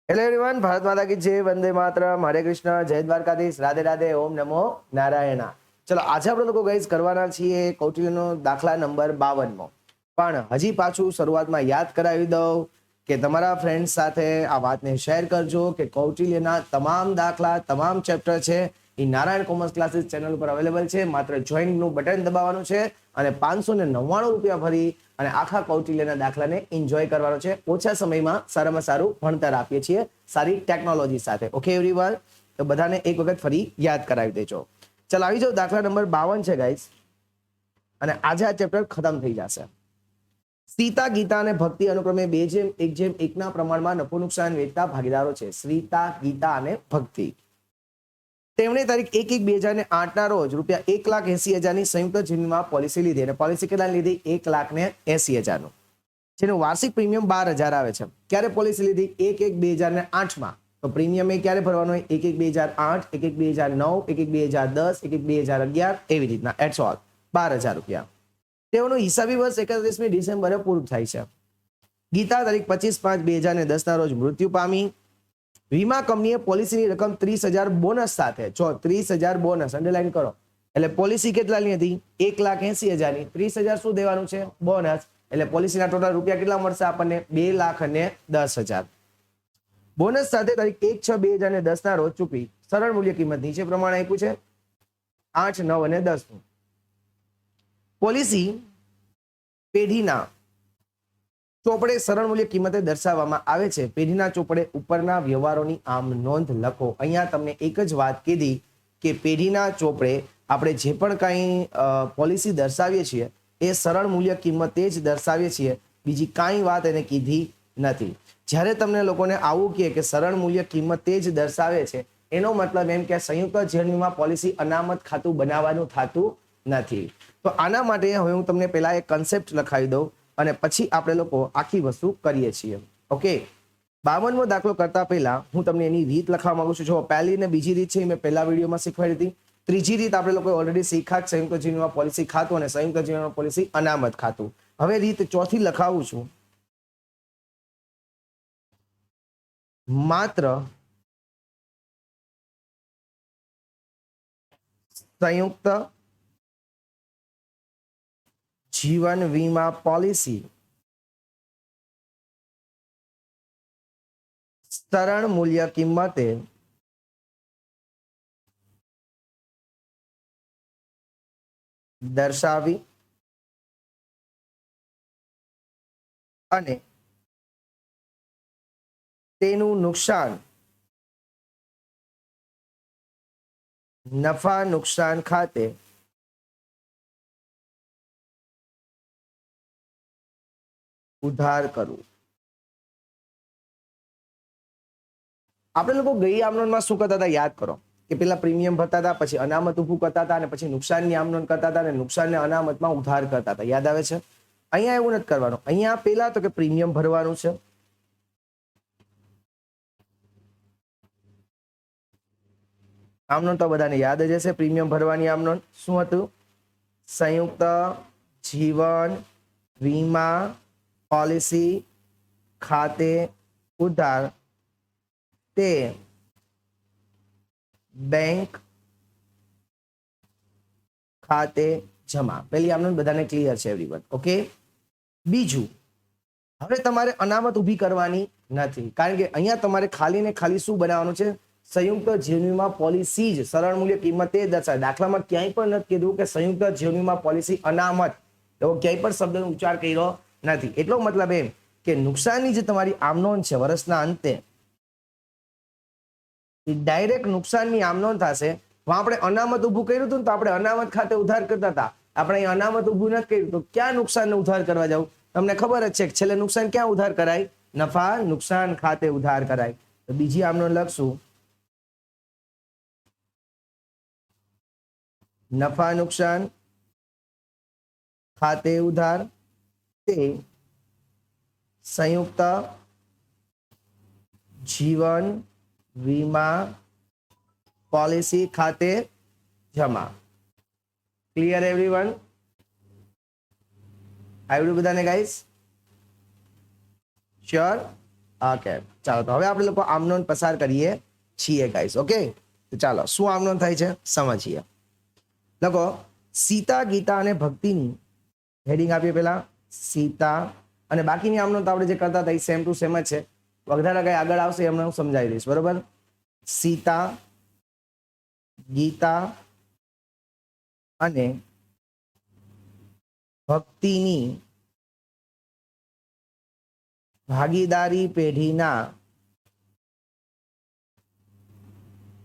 Hello everyone, Bharat माता की जय, वंदे मातरम, हरे कृष्ण, जय द्वारकाधीश, राधे राधे, ओम नमो नारायण। चलो आज આપણે લોકો ગાઈસ કરવાના છીએ કૌટિલ્યનો દાખલા નંબર 52મો। પણ હજી પાછું શરૂઆતમાં યાદ કરાવી દઉં કે તમારા ફ્રેન્ડ્સ સાથે આ વાતને શેર કરજો કે કૌટિલ્યના તમામ દાખલા, તમામ ચેપ્ટર છે એ નારાયણ કોમર્સ ક્લાસીસ ચેનલ પર અવેલેબલ છે। માત્ર જોઈનનું બટન દબાવવાનું છે અને 599 રૂપિયા ભરી અને આખા કૌટિલ્યના દાખલાને એન્જોય કરવાનો છે। ઓછા સમયમાં સારામાં સારું ભણતર આપીએ છીએ સારી ટેકનોલોજી સાથે। ઓકે એવરીવન, તો બધાને એક વખત ફરી યાદ કરાવી દેજો। ચાલ આવી જાઓ, દાખલા નંબર 52 છે ગાઈસ, અને આજે આ ચેપ્ટર ખતમ થઈ જશે। સીતા, ગીતા અને ભક્તિ અનુક્રમે 2:1:1 પ્રમાણમાં નફો નુકસાન વેચતા ભાગીદારો છે। સીતા, ગીતા અને ભક્તિ તેમણે તારીખ 1/1/2008 રોજ ₹1,80,000 ની સંયુક્ત જીવનમાં પોલિસી લીધી અને પોલિસી કેટલા લીધી? 1,80,000 જેનું વાર્ષિક પ્રીમિયમ 12,000 આવે છે। ક્યારે પોલિસી લીધી? 1/1/2008 તો પ્રીમિયમ એ ક્યારે ભરવાનું હોય? 1/1/2008, 1/1/2009, 1/1/2010, 1/1/2011 એવી રીતના એટ્સ ઓલ ₹12,000। તેઓનું હિસાબી વર્ષ 31મી ડિસેમ્બરે પૂરું થાય છે। ગીતા તારીખ 25/5/2010 રોજ મૃત્યુ પામી। વીમા કંપનીએ પોલિસીની રકમ 30,000 બોનસ સાથે, જો 30,000 બોનસ અંડરલાઈન કરો, એટલે પોલિસી કેટલાની હતી? 1,80,000 ની। 30,000 શું દેવાનું છે? બોનસ। એટલે પોલિસીના ટોટલ રૂપિયા કેટલા મળશે આપણને? 2,10,000। બોનસ સાથે તારીખ 1/6/2010 રોજ ચૂકવી। સરળ મૂલ્ય કિંમત નીચે પ્રમાણે આપ્યું છે 8, 9 અને 10 પોલિસી પેઢીના ચોપડે સરળ મૂલ્ય કિંમતે દર્શાવવામાં આવે છે। પેઢીના ચોપડે ઉપરના વ્યવહારોની આમ નોંધ લખો। અહીંયા તમને એક જ વાત કીધી કે પેઢીના ચોપડે આપણે જે પણ કાંઈ પોલિસી દર્શાવીએ છીએ એ સરળ મૂલ્ય કિંમતે જ દર્શાવીએ છીએ, બીજી કાંઈ વાત એને કીધી નથી। જ્યારે તમને લોકોને આવું કહે કે સરળ મૂલ્ય કિંમતે જ દર્શાવે છે, એનો મતલબ એમ કે સંયુક્ત જીવન વીમા પોલિસી અનામત ખાતું બનાવવાનું થતું નથી। તો આના માટે હવે હું તમને પહેલા એક કન્સેપ્ટ લખાવી દઉં અને પછી આપણે લોકો આખી વસ્તુ કરીએ છીએ। ઓકે, 52મો દાખલો કરતા પહેલા હું તમને એની રીત લખવા માંગુ છું। જો પહેલી ને બીજી રીત છે મેં પહેલા વિડીયોમાં શીખવાડી હતી। ત્રીજી રીત આપણે લોકો ઓલરેડી શીખ્યા, સંયુક્ત જીવન વીમા પોલિસી ખાતું અને સંયુક્ત જીવન વીમા પોલિસી અનામત ખાતું। હવે રીત ચોથી લખાવું છું। માત્ર સંયુક્ત જીવન વીમા પોલિસી સરળ મૂલ્ય કિંમતે દર્શાવી અને તેનું નુકસાન નફા નુકસાન ખાતે ઉધાર કરવું। આપણે લોકો ગઈ આમનોંધમાં શું કરતા હતા યાદ કરો કે પેલા પ્રીમિયમ ભરતા હતા, પછી અનામત ઊભું કરતા હતા અને પછી નુકસાનની આમનોંધ કરતા હતા અને નુકસાનને અનામતમાં ઉધાર કરતા હતા। યાદ આવે છે? અહીંયા એવું નથી કરવાનું। અહીંયા પેલા તો કે પ્રીમિયમ ભરવાનું છે, આમનોંધ તો બધાને યાદ જ હશે। પ્રીમિયમ ભરવાની આમનોંધ શું હતું? સંયુક્ત જીવન વીમા પોલિસી ખાતે ઉધાર તે બેંક ખાતે જમા। પહેલી આમનોંધ બધાને ક્લિયર છે એવરીવન? ઓકે, બીજું, હવે તમારે અનામત ઊભી કરવાની નથી, કારણ કે અહીંયા તમારે ખાલી ને ખાલી શું બનાવવાનું છે? સંયુક્ત જીવન વીમા પોલિસી જ સરળ મૂલ્ય કિંમતે દર્શાવે। દાખલામાં ક્યાંય પણ નથી કીધું કે સંયુક્ત જીવન વીમા પોલિસી અનામત, એવો ક્યાંય પણ શબ્દનો ઉચ્ચાર કર્યો નથી। એટલો મતલબ એમ કે નુકસાનની જે તમારી આમનોંધ છે વર્ષના અંતે, ડાયરેક્ટ નુકસાનની આમનોંધ થશે। આપણે અનામત ઊભું કર્યું હતું તો આપણે અનામત ખાતે ઉધાર કરતા હતા, આપણે અહીં અનામત ઊભું નથી કર્યું તો ક્યાં નુકસાનને ઉધાર કરવા જવું? તમને ખબર જ છે કે છેલ્લે નુકસાન ક્યાં ઉધાર કરાય? નફા નુકસાન ખાતે ઉધાર કરાય। તો બીજી આમનોંધ લખશું, નફા નુકસાન ખાતે ઉધાર તે સંયુક્ત જીવન વીમા પોલિસી ખાતે જમા। Clear everyone? આવડ્યું બધાને ગાઈસ? શ્યોર? ઓકે, ચાલો તો હવે આપણે લોકો આમ નોંધ પસાર કરીએ છીએ ગાઈસ. ઓકે, તો ચાલો શું આમ નોંધ થાય છે સમજીએ. લખો સીતા, ગીતા અને ભક્તિની હેડિંગ આપીએ પેલા સીતા, અને બાકીની આમ નોંધ આપણે જે કરતા હતા એ સેમ ટુ સેમ જ છે. વધારે કઈ આગળ આવશે એમને હું સમજાવી દઈશ. બરોબર, સીતા, ગીતા અને ભક્તિની ભાગીદારી પેઢીના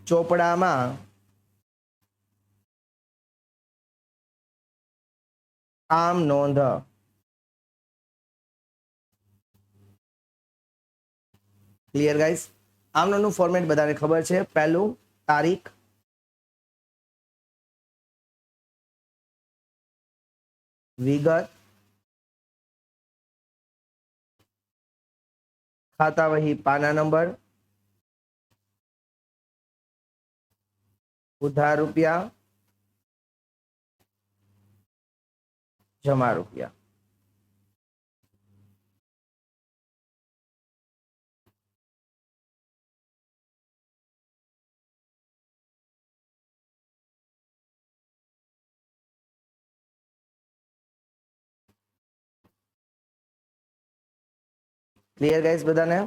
ચોપડામાં આમ નોંધ. Clear guys? આમ નોંધનું ફોર્મેટ બધાને ખબર છે. પહેલું તારીખ, વિગત, ખાતા વહી પાના નંબર, ઉધાર રૂપિયા, જમા રૂપિયા. ક્લિયર ગાઈસ બધાને?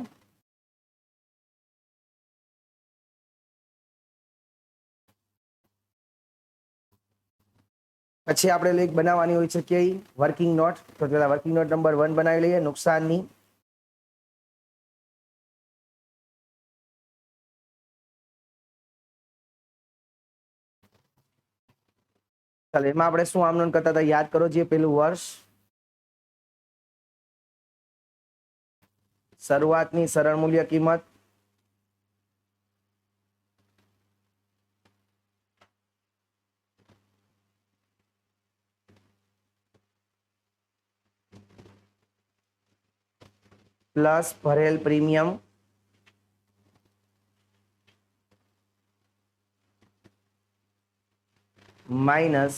પછી આપણે એક બનાવવાની હોય છે કે વર્કિંગ નોટ. તો પેલા વર્કિંગ નોટ નંબર 1 બનાવી લઈએ, નુકસાનની. ચાલો એમાં આપણે શું આમ નોંધ કરતા હતા યાદ કરો. જે પેલું વર્ષ, શરૂઆતની સરળ મૂલ્ય કિંમત, પ્લસ ભરેલ પ્રીમિયમ, માઇનસ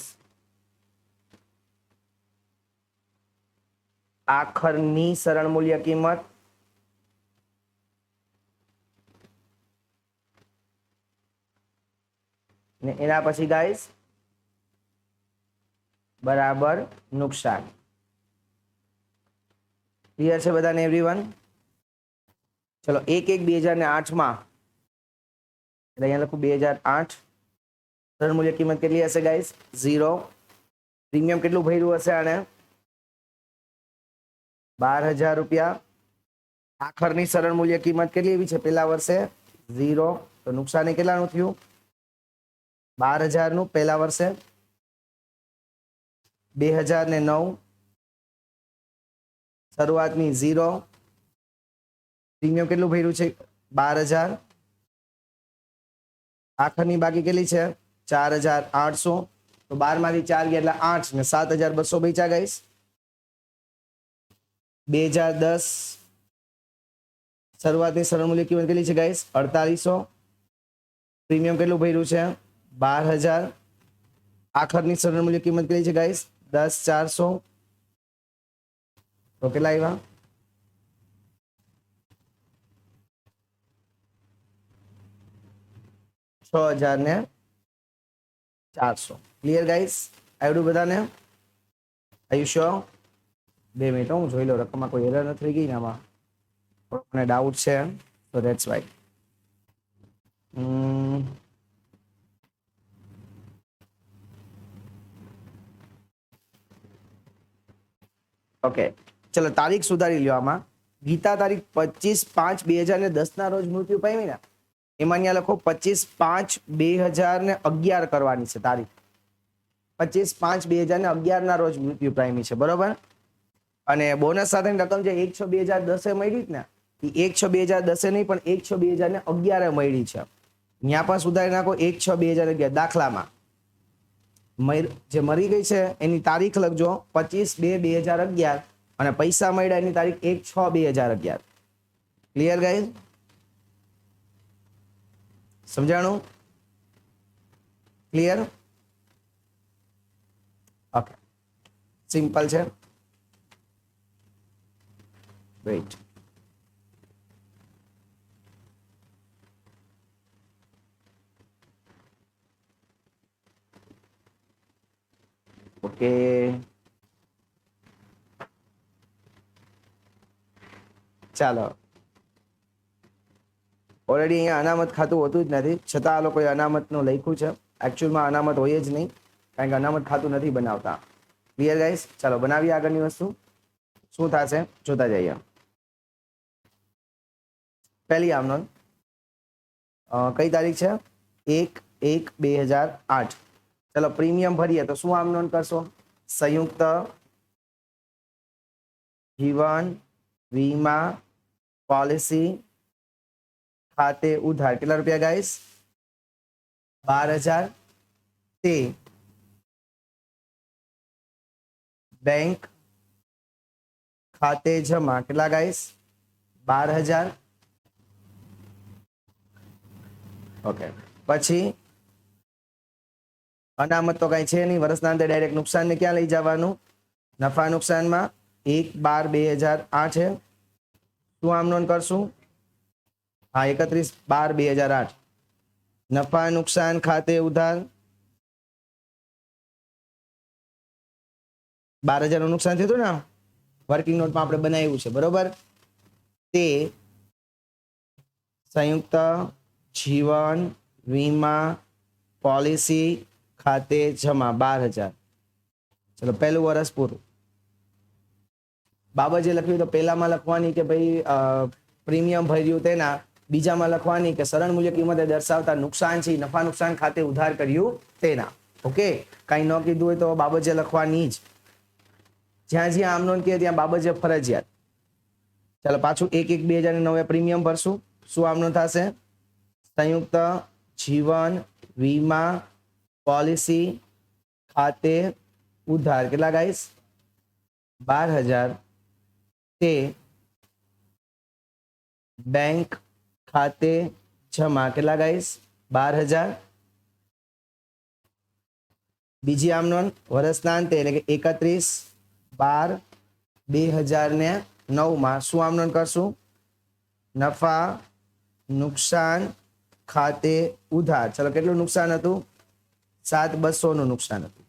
આખરની સરળ મૂલ્ય કિંમત, ને એના પછી ગાઈસ બરાબર નુકસાન. ક્લિયર છે બધાને એવરીવન? ચલો 1/1/2008 એટલે અહીંયા લખું 2008. સરળ મૂલ્ય કિંમત કેટલી હશે ગાઈસ? 0. પ્રીમિયમ કેટલું ભર્યું હશે આને? 12,000 રૂપિયા. આખરની સરળ મૂલ્ય કિંમત કેટલી એવી છે પેલા વર્ષે? 0. તો નુકસાની કેટલાનું થયું? 12,000 નું પહેલા વર્ષે. 2009 શરૂઆતની 0. પ્રીમિયમ કેટલું ભર્યું છે? 12,000. આખરની બાકી કેટલી છે? 4,800. તો 12 માંથી 4 ગયા એટલે 8 ને 7,200 બચ્યા ગાઈસ. 2010 શરૂઆતની સરળ મૂલ્ય કિંમત કેટલી છે ગાઈસ? 4800. પ્રીમિયમ કેટલું ભર્યું છે? 12,000. આખરની સરળ મૂલ્ય કિંમત કેટલી છે ગાઈસ? 10,400. તો કેટલા આવ્યા? 6,400. Clear guys? આવડું બધાને? આયુષ્યો 2 મિનિટ હું જોઈ લો રકમમાં કોઈ એરર નથી થઈ ગઈ ને આમાં. મને ડાઉટ છે, તો ધેટ્સ વાય. ઓકે, ચલો તારીખ સુધારી લ્યો આમાં. ગીતા તારીખ 25/5/2010 ના રોજ મૃત્યુ પામી ને, એમાં અહીંયા લખો 25/5/2011 કરવાની છે તારીખ. 25/5/2011 ના રોજ મૃત્યુ પામી છે. બરોબર. અને બોનસ સાથેની રકમ જે 1/6/2010 મળી જ ને, એ 1/6/2010 નહીં પણ 1/6/2011 મળી છે. ત્યાં પણ સુધારી નાખો 1/6/2011 દાખલામાં જે મરી ગઈ છે એની તારીખ લખજો 25/2/2011 અને પૈસા મળ્યા એની તારીખ 1/6/2011. Clear guys? સમજાણું? ક્લિયર? ઓકે, સિમ્પલ છે. વેઇટ, ઓકે, ચાલો. ઓલરેડી અહીંયા અનામત ખાતું હોતું જ નથી, છતાં આ લોકોએ અનામતનું લખ્યું છે. એકચ્યુઅલમાં અનામત હોય જ નહીં, કારણ કે અનામત ખાતું નથી બનાવતા. Clear guys? ચાલો બનાવીએ આગળની વસ્તુ. શું થશે જોતા જઈએ. પહેલી આમ નોંધ કઈ તારીખ છે? 1/1/2008. ચલો પ્રીમિયમ ભરીએ તો શું આમ નોંધ કરશો? સંયુક્ત જીવન વીમા પોલિસી ખાતે ઉધાર. કેટલા રૂપિયા ગાઈસ? 12,000. તે બેંક ખાતે જમા. કેટલા ગાઈસ? 12,000. ઓકે, પછી અનામત તો કઈ છે નહીં, વર્ષના અંતે ડાયરેક્ટ નુકસાનને ક્યાં લઈ જવાનું? નફા નુકસાનમાં. 1/12/2008 છે. શું આમ નોંધ કરશું? હા, 31/12/2008. નફા નુકસાન ખાતે ઉધાર 12,000 નું નુકસાન થયું હતું ને, વર્કિંગ નોટમાં આપણે બનાવ્યું છે, બરોબર? તે સંયુક્ત જીવન વીમા પોલિસી ખાતે જમા 12,000. ચલો પહેલું વર્ષ પૂરું. બાબત જે લખ્યું તો પહેલામાં લખવાની કે ભાઈ પ્રીમિયમ ભર્યું તેના, બીજામાં લખવાની કે સરળ મૂલ્ય કિંમતે દર્શાવતા નુકસાન છે નફા નુકસાન ખાતે ઉધાર કર્યું તેના. ઓકે, કાંઈ ન કીધું હોય તો બાબત જે લખવાની જ. જ્યાં જ્યાં આમ નોંધ કહે ત્યાં બાબત જે ફરજિયાત. ચાલો પાછું 1/1/2009 પ્રીમિયમ ભરશું. શું આમ નોંધ થશે? સંયુક્ત જીવન વીમા પોલિસી ખાતે ઉધાર. કેટલા ગાઈસ? 12,000. તે બેંક ખાતે જમા. કેટલા ગાઈસ? 12,000. બીજી આમ નોંધ વર્ષના અંતે એટલે કે 31/12/2009 શું આમ નોંધ કરશું? નફા નુકસાન ખાતે ઉધાર. ચલો કેટલું નુકસાન હતું? 7,200 નું નુકસાન હતું.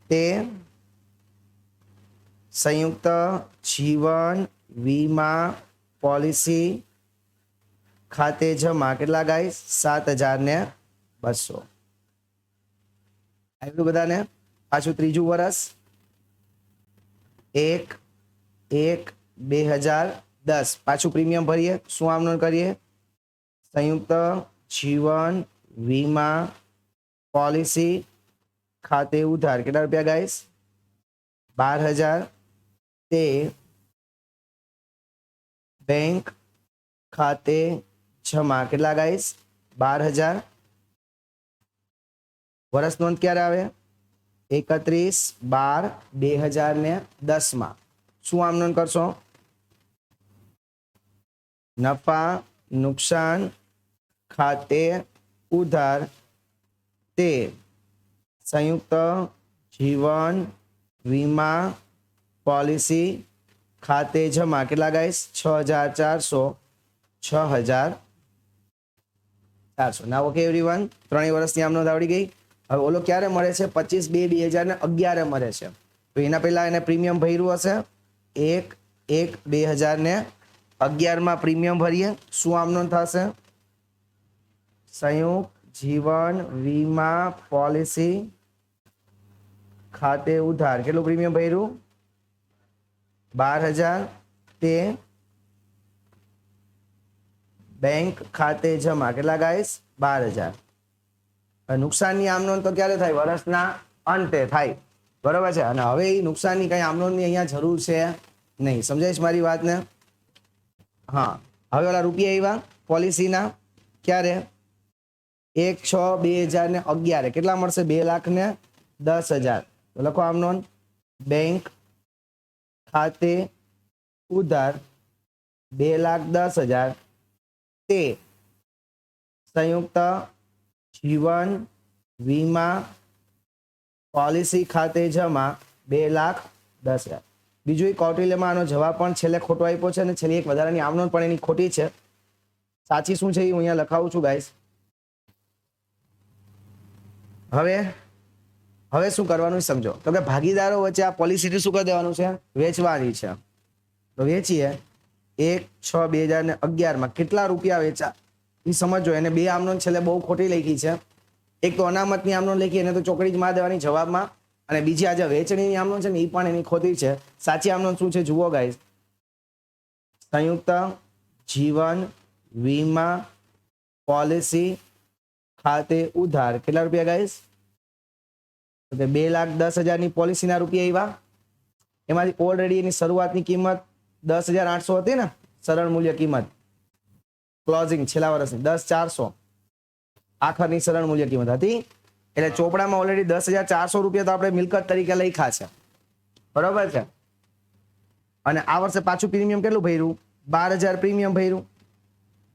તે સંયુક્ત જીવન વીમા પોલિસી ખાતે જમા. કેટલા ગાઈસ? 7,200. આવ્યું બધાને? પાછું ત્રીજું વર્ષ 1/1/2010. પાછું પ્રીમિયમ ભરીએ. શું આમ નોંધ કરીએ? સંયુક્ત જીવન વીમા પોલિસી ખાતે ઉધાર. કેટલા રૂપિયા ગાઈસ? 12,000. તે બેંક ખાતે જમા. કેટલા ગાઈસ? 12,000. વર્ષ નોંધ ક્યારે આવે? 31/12/2010 શું આમ નોંધ કરશો? નફા નુકસાન ખાતે ઉધાર. તે સંયુક્ત જીવન વીમા પોલિસી ખાતે જમા. કેટલા ગાઈસ? 6,400. 6,400. ના ઓકે એવરીવન, 3 વર્ષની આમ નોંધ આવડી ગઈ. હવે ઓલો ક્યારે મળે છે? 25/2/2011 મળે છે. તો એના પહેલા એને પ્રીમિયમ ભર્યું હશે. 1/1/2011 પ્રીમિયમ ભરીએ. શું આમ નોંધ થશે? સંયુક્ત જીવન વીમા પોલિસી ખાતે ઉધાર. કેટલું પ્રીમિયમ ભર્યું? 12,000. તે બેંક ખાતે જમા. કેટલા ગાઈસ? 12,000. નુકસાનની આમ નોંધ તો ક્યારે થાય? વર્ષના અંતે થાય, બરોબર છે. અને હવે એ નુકસાનની કઈ આમ નોંધની અહીંયા જરૂર છે નહીં. સમજાય છે મારી વાતને? હા, હવે ઓલા રૂપિયા આવ્યા પોલિસીના ક્યારે? 1/6/2011. કેટલા મળશે? 2,10,000. તો લખો આમ નોંધ. બેંક ખાતે ઉધાર 2,10,000. તે સંયુક્ત જીવન વીમા પોલિસી ખાતે જમા 2,10,000. બીજું એક કૌટિલ્યમાં આનો જવાબ પણ છેલ્લે ખોટો આપ્યો છે અને છેલ્લી એક વધારાની આમ નોંધ પણ એની ખોટી છે. સાચી શું છે એ હું અહીંયા લખાવું છું ગાઈસ. હવે હવે શું કરવાનું સમજો. તો કે ભાગીદારો વચ્ચે આ પોલિસી શું કરી દેવાનું છે? વેચવાની છે. તો વેચીએ 1/6/2011 કેટલા રૂપિયા વેચા એ સમજો. એને બે આમનોંધ છેલ્લે બહુ ખોટી લખી છે. એક તો અનામતની આમનોંધ લખી, એને તો ચોકડી જ માં દેવાની જવાબમાં. અને બીજી આજે વેચણીની આમનોંધ છે ને એ પણ એની ખોટી છે. સાચી આમનોંધ શું છે જુઓ ગાઈસ. સંયુક્ત જીવન વીમા પોલિસી ખાતે ઉધાર કેટલા રૂપિયા ગાઈસ? 2,10,000 પોલિસીના રૂપિયા આવ્યા. એમાંથી ઓલરેડી એની શરૂઆતની કિંમત 10,800 હતી ને, સરળ મૂલ્ય કિંમત ક્લોઝિંગ છેલ્લા વર્ષની 10,400 આખરની સરળ મૂલ્ય કિંમત હતી. એટલે ચોપડામાં ઓલરેડી 10,400 રૂપિયા તો આપણે મિલકત તરીકે લખ્યા છે, બરોબર છે. અને આ વર્ષે પાછું પ્રીમિયમ કેટલું ભર્યું? 12,000 પ્રીમિયમ ભર્યું.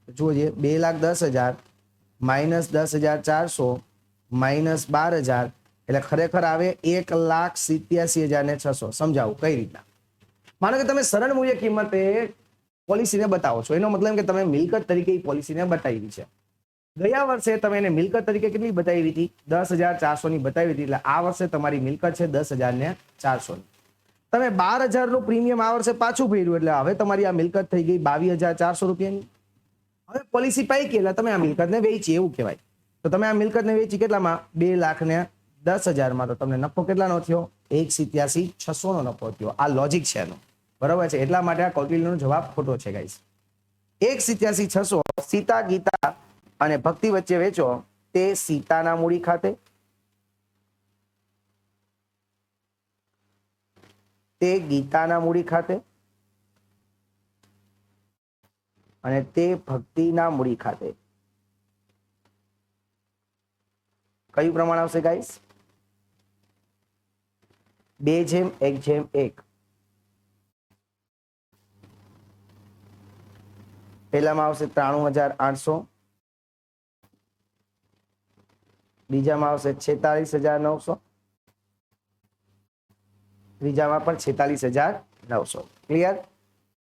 જોજે 2,10,000 માઇનસ 10,400 માઇનસ 12,000 એટલે ખરેખર આવે 1,87,600. સમજાવું કઈ રીતના? માનો કે તમે સરળ મૂલ્ય કિંમતે પોલિસીને બતાવો છો, એનો મતલબ કે તમે મિલકત તરીકે એ પોલિસીને બતાવી છે. ગયા વર્ષે તમે એને મિલકત તરીકે કેટલી બતાવી હતી? 10,400 ની બતાવી હતી. એટલે આ વર્ષે તમારી મિલકત છે 10,400 ની. તમે 12,000 નું પ્રીમિયમ આ વર્ષે પાછું ભર્યું એટલે હવે તમારી આ મિલકત થઈ ગઈ 22,400 રૂપિયાની. હવે પોલિસી પાઈ ગઈ એટલે તમે આ મિલકતને વેચી એવું કહેવાય. તો તમે આ મિલકતને વેચી કેટલામાં? 2,10,000 તો તમને નફો કેટલાનો થયો? 1,87,600 નો નફો થયો. આ લોજિક છે એનો, બરોબર છે. એટલા માટે આ કૌટિલ્યનો જવાબ ખોટો છે ગાઈસ. 1,87,600 સીતા ગીતા અને ભક્તિ વચ્ચે વેચો તે સીતાના મૂડી ખાતે, તે ગીતાના મૂડી ખાતે અને તે ભક્તિના મૂડી ખાતે. કયું પ્રમાણ આવશે ગાઈસ? 2:1:1. પહેલામાં આવશે 93,800, બીજામાં આવશે 46,900, ત્રીજામાં પણ 46,900. ક્લિયર?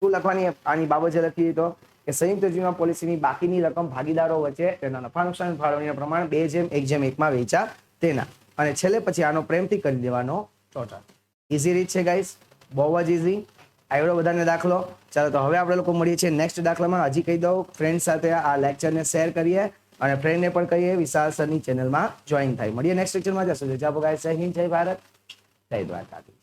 શું લખવાની આની બાબત જે લખી તો કે સંયુક્ત જીવન પોલિસીની બાકીની રકમ ભાગીદારો વચ્ચે તેના નફા નુકસાન ફાળવણીના પ્રમાણ 2:1:1 વેચા તેના. અને છેલ્લે પછી આનો પ્રેમથી કરી દેવાનો ટોટલ. ઈઝી રીત છે ગાઈસ, બહુ જ ઈઝી. આવડો બધાને દાખલો. ચાલો તો હવે આપણે લોકો મળીએ છીએ નેક્સ્ટ દાખલામાં. હજી કહી દઉં, ફ્રેન્ડ સાથે આ લેક્ચરને શેર કરીએ અને ફ્રેન્ડને પણ કહીએ વિશાલ સરની ચેનલમાં જોઈન થાય. મળીએ નેક્સ્ટ લેક્ચરમાં. જય શ્રી કૃષ્ણ ગાઈસ. જય હિન્દ, જય ભારત, જય દ્વારકાધીશ.